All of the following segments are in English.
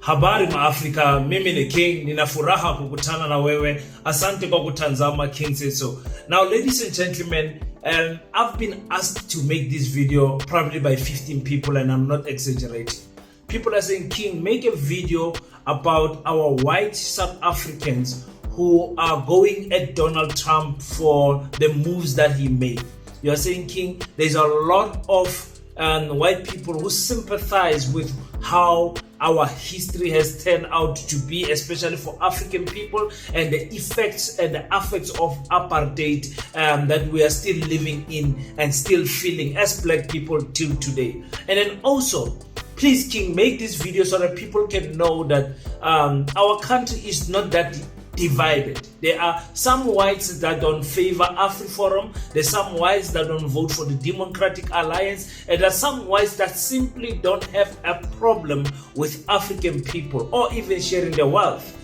Habari Africa, mimi ni King, nina furaha kukutana na wewe. Asante kwa kutazama King Said So. Now ladies and gentlemen, I've been asked to make this video probably by 15 people, and I'm not exaggerating. People are saying, King, make a video about our white South Africans who are going at Donald Trump for the moves that he made. You are saying, King, there's a lot of white people who sympathize with how our history has turned out to be, especially for African people, and the effects and the affects of apartheid that we are still living in and still feeling as black people till today. And then also, please, King, make this video so that people can know that our country is not that divided. There are some whites that don't favor Afriforum. There's some whites that don't vote for the Democratic Alliance, and there are some whites that simply don't have a problem with African people or even sharing their wealth.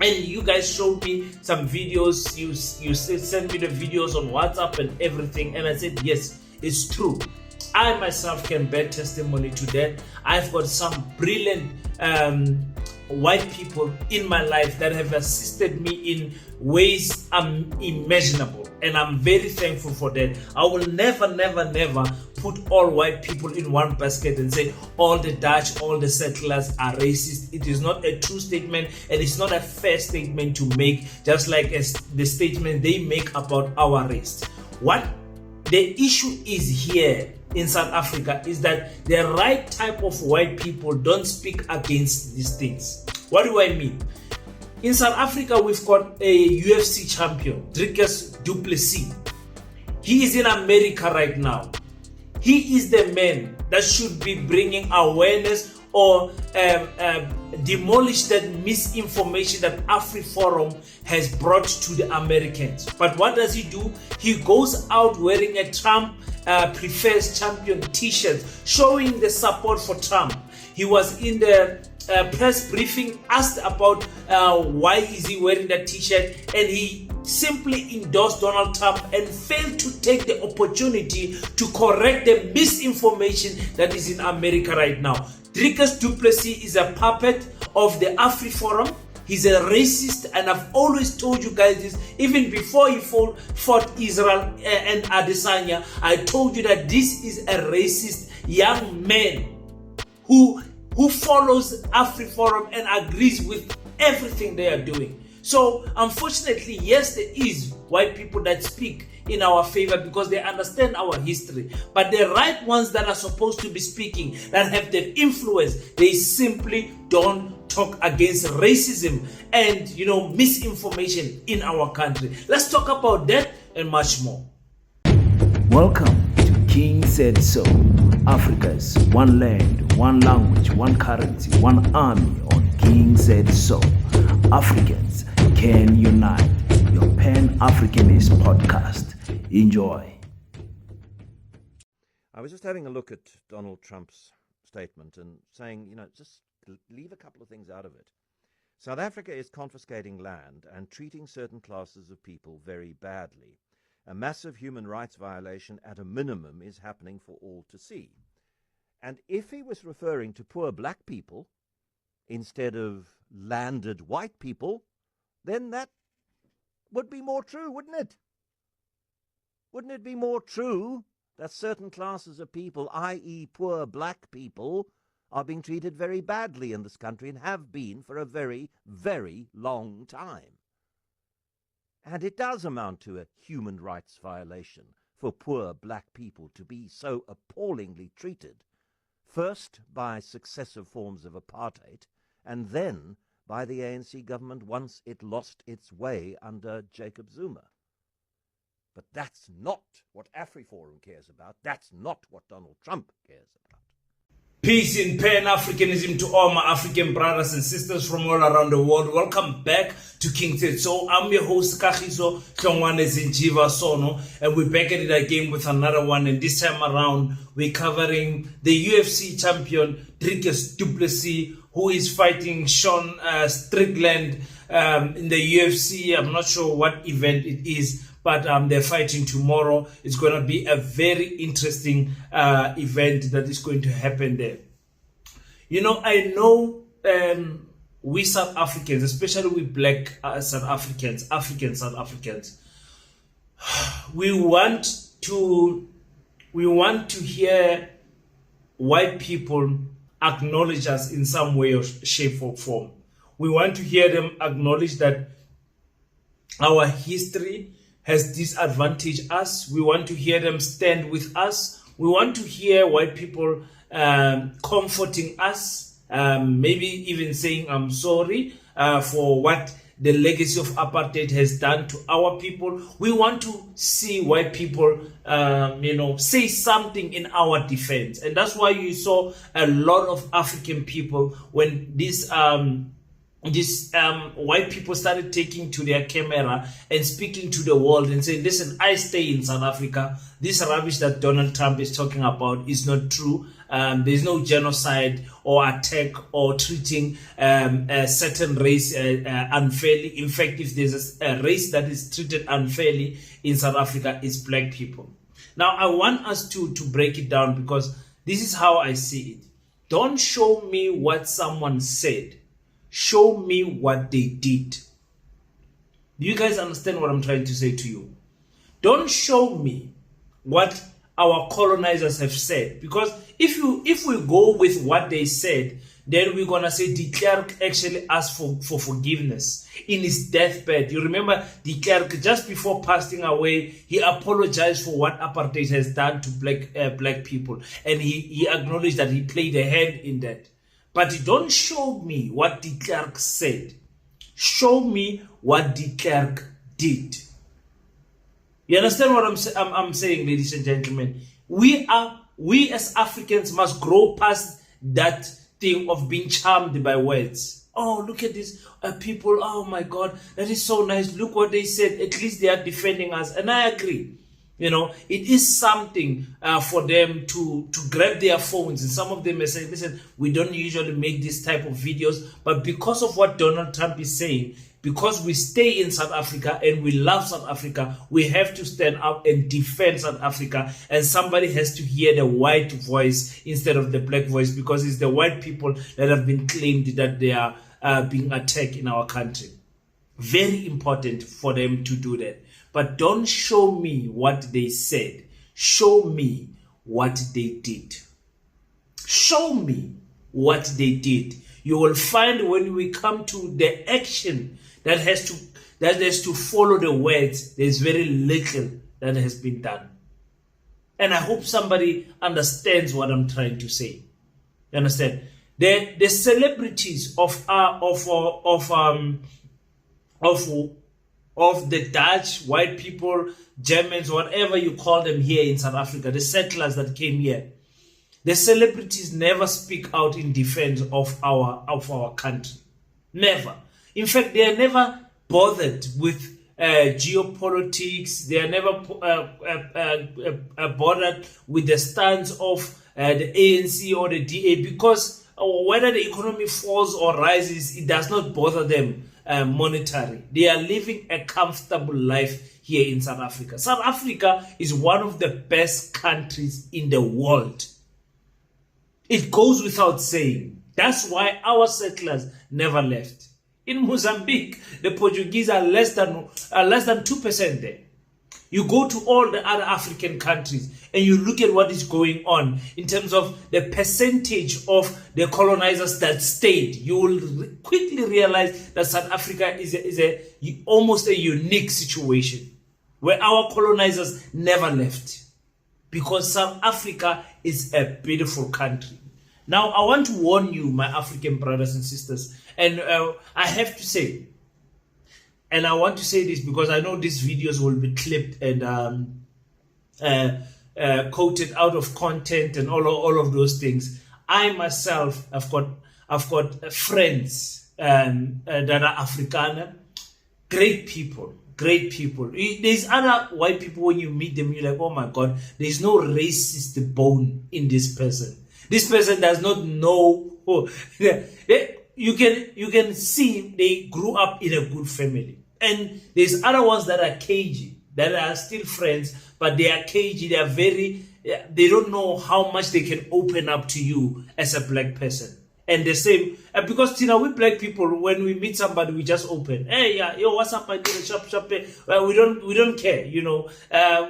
And you guys showed me some videos. You sent me the videos on WhatsApp and everything, and I said yes, it's true. I myself can bear testimony to that. I've got some brilliant white people in my life that have assisted me in ways unimaginable, and I'm very thankful for that. I will never put all white people in one basket and say all the Dutch, all the settlers are racist. It is not a true statement, and it's not a fair statement to make, just like as the statement they make about our race. What the issue is here in South Africa is that the right type of white people don't speak against these things. What do I mean? In South Africa, we've got a UFC champion, Dricus Plessis. He is in America right now. He is the man that should be bringing awareness or demolish that misinformation that Afriforum has brought to the Americans. But what does he do? He goes out wearing a Trump prefers champion t-shirt, showing the support for Trump. He was in the press briefing asked about why is he wearing that t-shirt, and he simply endorsed Donald Trump and failed to take the opportunity to correct the misinformation that is in America right now. Dricus Plessis is a puppet of the Afriforum. He's a racist, and I've always told you guys this, even before he fought Israel and Adesanya. I told you that this is a racist young man who follows Afriforum and agrees with everything they are doing. So unfortunately, yes, there is white people that speak in our favor because they understand our history. But the right ones that are supposed to be speaking, that have the influence, they simply don't talk against racism and misinformation in our country. Let's talk about that and much more. Welcome to King Said So, Africa's one land, one language, one currency, one army on King Said So. Africans can unite. Your Pan-Africanist podcast. Enjoy. I was just having a look at Donald Trump's statement and saying, just leave a couple of things out of it. South Africa is confiscating land and treating certain classes of people very badly. A massive human rights violation at a minimum is happening for all to see. And if he was referring to poor black people instead of landed white people, then that would be more true, wouldn't it? Wouldn't it be more true that certain classes of people, i.e. poor black people, are being treated very badly in this country and have been for a very, very long time? And it does amount to a human rights violation for poor black people to be so appallingly treated, first by successive forms of apartheid, and then by the ANC government once it lost its way under Jacob Zuma. But that's not what Afriforum cares about. That's not what Donald Trump cares about. Peace in Pan-Africanism to all my African brothers and sisters from all around the world. Welcome back to King Said So. I'm your host, Kagiso Hlongwane Zinjiva Sono, and we're back at it again with another one. And this time around, we're covering the UFC champion, Dricus Plessis, who is fighting Sean Strickland in the UFC. I'm not sure what event it is, but they're fighting tomorrow. It's going to be a very interesting event that is going to happen there. I know we South Africans, especially we black South Africans, African South Africans, we want to hear white people acknowledge us in some way or shape or form. We want to hear them acknowledge that our history has disadvantaged us. We want to hear them stand with us. We want to hear white people comforting us, maybe even saying, I'm sorry for what the legacy of apartheid has done to our people. We want to see white people, say something in our defense. And that's why you saw a lot of African people when these white people started taking to their camera and speaking to the world and saying, listen, I stay in South Africa. This rubbish that Donald Trump is talking about is not true. There's no genocide or attack or treating a certain race unfairly. In fact, if there's a race that is treated unfairly in South Africa, it's black people. Now, I want us to break it down because this is how I see it. Don't show me what someone said. Show me what they did. Do you guys understand what I'm trying to say to you? Don't show me what our colonizers have said, because if we go with what they said, then we're gonna say de Klerk actually asked for forgiveness in his deathbed. You remember de Klerk, just before passing away, he apologized for what apartheid has done to black people, and he acknowledged that he played a hand in that. But don't show me what de Klerk said. Show me what de Klerk did. You understand what I'm saying, ladies and gentlemen? We as Africans must grow past that thing of being charmed by words. Oh, look at these people. Oh my God, that is so nice. Look what they said. At least they are defending us. And I agree. You know, it is something for them to grab their phones. And some of them may say, listen, we don't usually make this type of videos. But because of what Donald Trump is saying, because we stay in South Africa and we love South Africa, we have to stand up and defend South Africa. And somebody has to hear the white voice instead of the black voice, because it's the white people that have been claimed that they are being attacked in our country. Very important for them to do that. But don't show me what they said. Show me what they did. Show me what they did. You will find when we come to the action that has to follow the words, there's very little that has been done. And I hope somebody understands what I'm trying to say. You understand? The celebrities of the Dutch, white people, Germans, whatever you call them here in South Africa, the settlers that came here, the celebrities never speak out in defense of our country. Never. In fact, they are never bothered with geopolitics. They are never bothered with the stance of the ANC or the DA, because whether the economy falls or rises, it does not bother them monetarily. They are living a comfortable life here in South Africa. South Africa is one of the best countries in the world. It goes without saying. That's why our settlers never left. In Mozambique, the Portuguese are less than 2% there. You go to all the other African countries and you look at what is going on in terms of the percentage of the colonizers that stayed. You will quickly realize that South Africa is almost a unique situation where our colonizers never left, because South Africa is a beautiful country. Now, I want to warn you, my African brothers and sisters, and I have to say, and I want to say this because I know these videos will be clipped and quoted out of content and all of those things. I myself have got friends that are Afrikaner, great people. There's other white people, when you meet them, you're like, oh my God, there's no racist bone in this person. This person does not know. You can see they grew up in a good family. And there's other ones that are cagey, that are still friends, but they are cagey. They don't know how much they can open up to you as a black person. And the same, because we black people, when we meet somebody, we just open. Hey, yeah, yo, what's up? I did a shop. We don't care.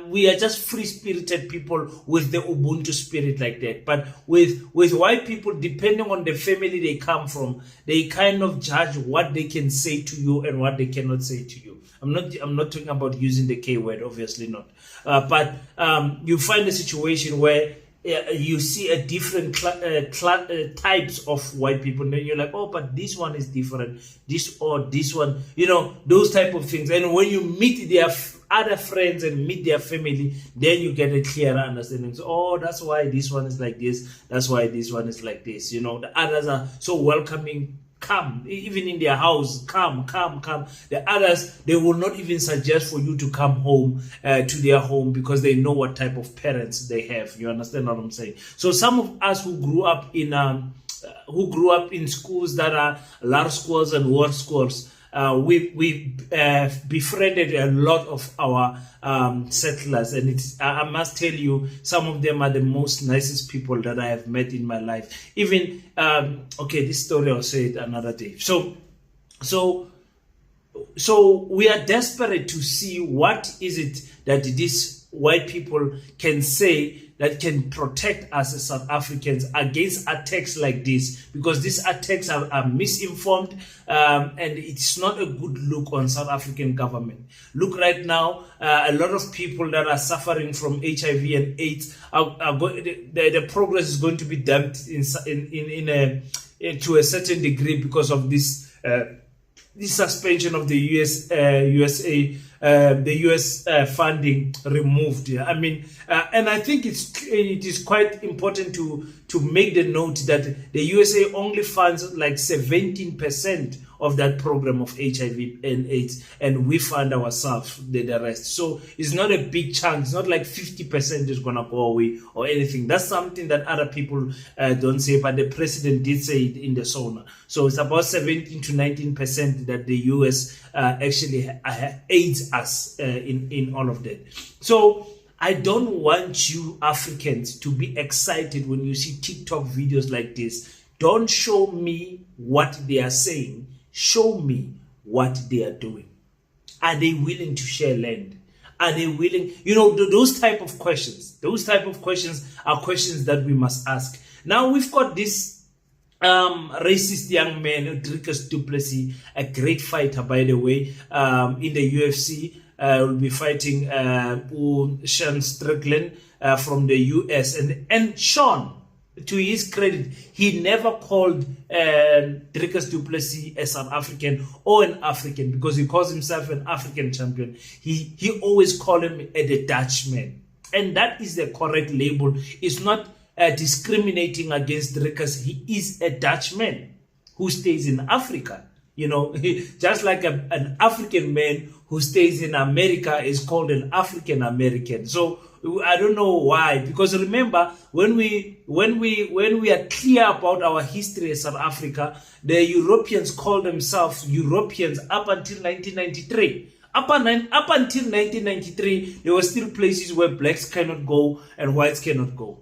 We are just free spirited people with the Ubuntu spirit like that. But with white people, depending on the family they come from, they kind of judge what they can say to you and what they cannot say to you. I'm not talking about using the K word, obviously not. But you find a situation where you see a different types of white people, and then you're like, oh, but this one is different, this one, those type of things. And when you meet their other friends and meet their family, then you get a clearer understanding. So, oh, that's why this one is like this, that's why this one is like this. The others are so welcoming. Come, even in their house, come. The others, they will not even suggest for you to come home to their home, because they know what type of parents they have. You understand what I'm saying? So some of us who grew up in schools that are large schools and world schools, we befriended a lot of our settlers, and I must tell you, some of them are the most nicest people that I have met in my life. Even this story I'll say it another day. So we are desperate to see what is it that these white people can say that can protect us as South Africans against attacks like this, because these attacks are misinformed, and it's not a good look on South African government. Look right now, a lot of people that are suffering from HIV and AIDS the progress is going to be damped to a certain degree because of this suspension of the US funding removed. And I think it is quite important to make the note that the USA only funds like 17% of that program of HIV and AIDS, and we fund ourselves the rest. So it's not a big chunk. It's not like 50% is gonna go away or anything. That's something that other people don't say, but the president did say it in the SONA. So it's about 17 to 19% that the US actually aids us in all of that. So I don't want you Africans to be excited when you see TikTok videos like this. Don't show me what they are saying. Show me what they are doing. Are they willing to share land? Are they willing? Those type of questions. Those type of questions are questions that we must ask. Now we've got this racist young man, Dricus du Plessis, a great fighter, by the way, in the UFC. Will be fighting Sean Strickland from the US. And Sean, to his credit, he never called Dricus du Plessis a South African or an African, because he calls himself an African champion. He always called him the Dutchman. And that is the correct label. It's not discriminating against Dricus. He is a Dutchman who stays in Africa. Just like an African man who stays in America is called an African American. So I don't know why, because remember, when we are clear about our history as South Africa, the Europeans called themselves Europeans up until 1993. Up until 1993, there were still places where blacks cannot go and whites cannot go.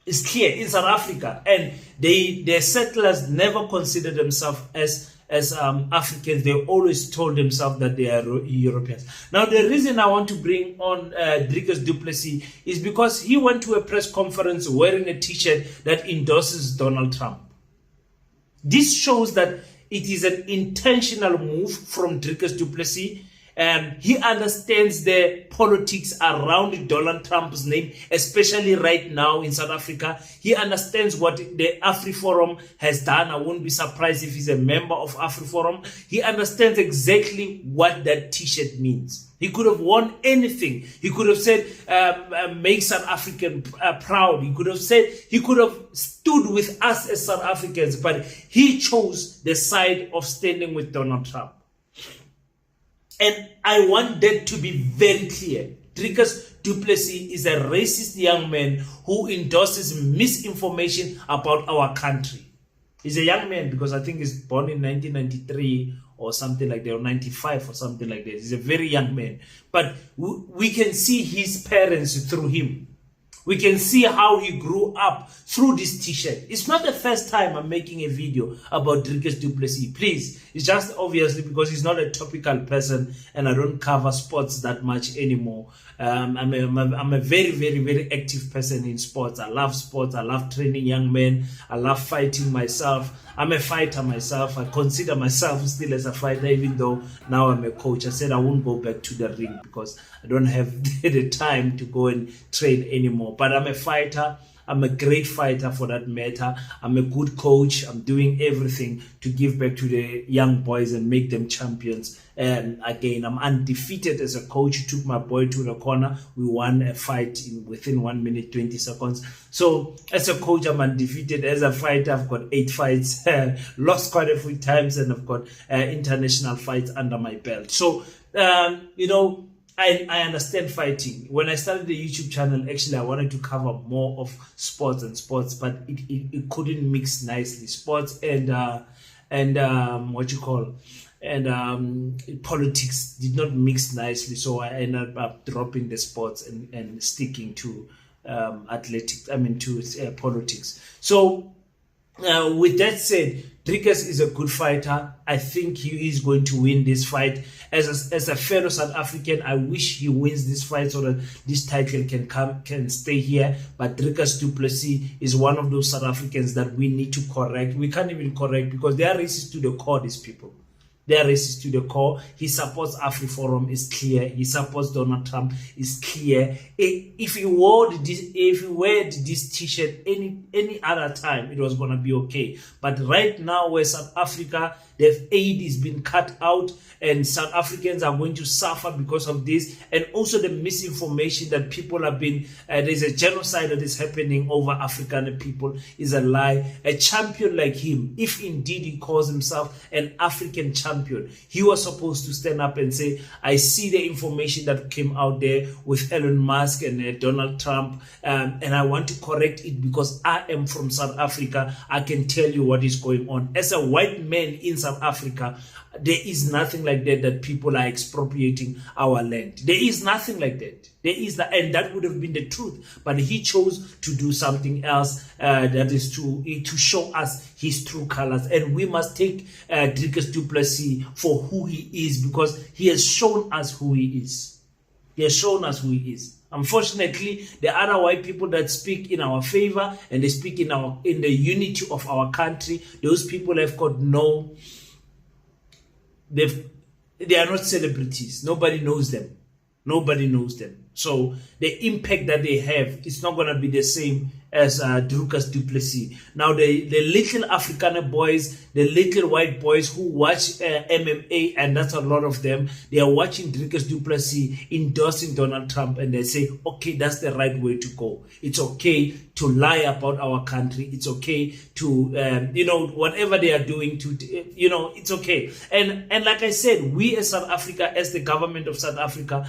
It's clear in South Africa, and their settlers never considered themselves as Africans. They always told themselves that they are Europeans. Now, the reason I want to bring on Dricus du Plessis is because he went to a press conference wearing a t-shirt that endorses Donald Trump. This shows that it is an intentional move from Dricus du Plessis. He understands the politics around Donald Trump's name, especially right now in South Africa. He understands what the Afriforum has done. I wouldn't be surprised if he's a member of Afriforum. He understands exactly what that t-shirt means. He could have worn anything. He could have said, make South African proud. He could have stood with us as South Africans, but he chose the side of standing with Donald Trump. And I want that to be very clear. Dricus du Plessis is a racist young man who endorses misinformation about our country. He's a young man because I think he's born in 1993 or something like that, or 95 or something like that. He's a very young man. But we can see his parents through him. We can see how he grew up through this t-shirt. It's not the first time I'm making a video about Dricus du Plessis. Please, it's just obviously because he's not a topical person and I don't cover sports that much anymore. I'm a very, very, very active person in sports. I love sports. I love training young men. I love fighting myself. I'm a fighter myself. I consider myself still as a fighter, even though now I'm a coach. I said I won't go back to the ring because I don't have the time to go and train anymore. But I'm a fighter. I'm a great fighter for that matter. I'm a good coach. I'm doing everything to give back to the young boys and make them champions. And again, I'm undefeated as a coach. Took my boy to the corner. We won a fight within 1 minute, 20 seconds. So as a coach, I'm undefeated. As a fighter, I've got 8 fights, lost quite a few times, and I've got international fights under my belt. So, I understand fighting. When I started the YouTube channel, actually, I wanted to cover more of sports, but it couldn't mix nicely. Sports and politics did not mix nicely. So I ended up dropping the sports and sticking to politics. So with that said, Dricus is a good fighter. I think he is going to win this fight. As a fellow South African, I wish he wins this fight so that this title can stay here. But Dricus du Plessis is one of those South Africans that we need to correct. We can't even correct because they are racist to the core, these people. They are racist to the core. He supports Afriforum, is clear. He supports Donald Trump, is clear. If he wore this t-shirt any other time, it was gonna be okay. But right now, where South Africa, the aid is being cut out, and South Africans are going to suffer because of this, and also the misinformation that people have been. There's a genocide that is happening over African people is a lie. A champion like him, if indeed he calls himself an African champion, he was supposed to stand up and say, I see the information that came out there with Elon Musk and Donald Trump, and I want to correct it because I am from South Africa. I can tell you what is going on. As a white man in South Africa, there is nothing like that people are expropriating our land. There is nothing like that. And that would have been the truth. But he chose to do something else, that is to show us his true colors. And we must take Dricus du Plessis for who he is, because he has shown us who he is. He has shown us who he is. Unfortunately, the other white people that speak in our favor and they speak in the unity of our country, those people have got they are not celebrities. Nobody knows them. Nobody knows them. So the impact that they have is not going to be the same as Dricus du Plessis. Now the little Afrikaner boys, the little white boys who watch MMA, and that's a lot of them, they are watching Dricus du Plessis endorsing Donald Trump, and they say, okay, that's the right way to go. It's okay to lie about our country. It's okay to, whatever they are doing it's okay. And like I said, we as South Africa, as the government of South Africa,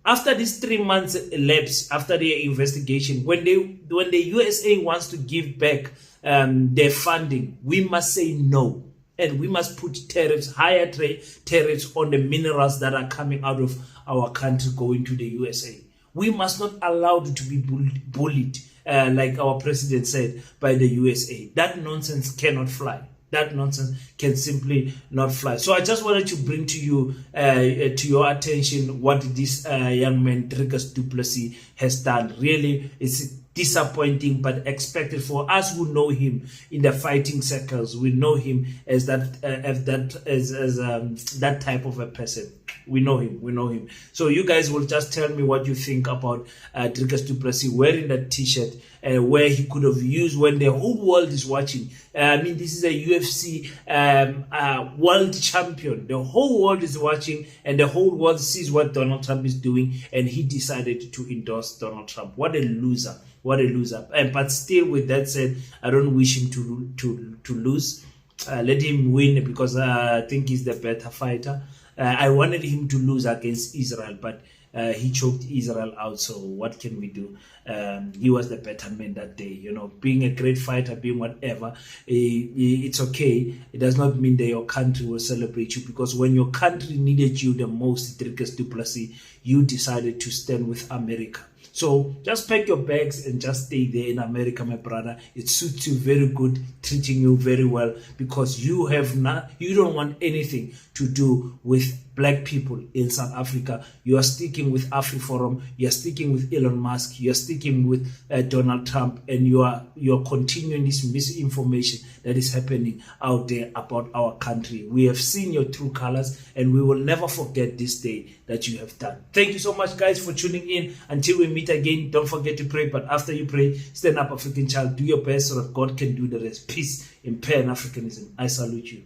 after these 3 months elapse, after their investigation, when the USA wants to give back their funding, we must say no. And we must put higher tariffs on the minerals that are coming out of our country going to the USA. We must not allow it to be bullied, like our president said, by the USA. That nonsense cannot fly. That nonsense can simply not fly. So I just wanted to bring to you, to your attention, what this young man, Dricus du Plessis, has done. Really, it's disappointing, but expected for us who know him in the fighting circles. We know him as that type of a person. We know him. So you guys will just tell me what you think about Dricus du Plessis wearing that t-shirt, where he could have used when the whole world is watching. This is a UFC world champion. The whole world is watching, and the whole world sees what Donald Trump is doing, and he decided to endorse Donald Trump. What a loser. What a loser. But still, with that said, I don't wish him to lose. Let him win, because I think he's the better fighter. I wanted him to lose against Israel, but he choked Israel out. So what can we do? He was the better man that day. Being a great fighter, being whatever, it's okay. It does not mean that your country will celebrate you, because when your country needed you the most, Dricus du Plessis, you decided to stand with America. So just pack your bags and just stay there in America, my brother. It suits you very good, treating you very well, because you don't want anything to do with black people in South Africa. You are sticking with Afriforum, you are sticking with Elon Musk, you are sticking with Donald Trump, and you are continuing this misinformation that is happening out there about our country. We have seen your true colors, and we will never forget this day that you have done. Thank you so much, guys, for tuning in. Until we meet again, don't forget to pray, but after you pray, stand up, African child, do your best so that God can do the rest. Peace in Pan-Africanism. I salute you.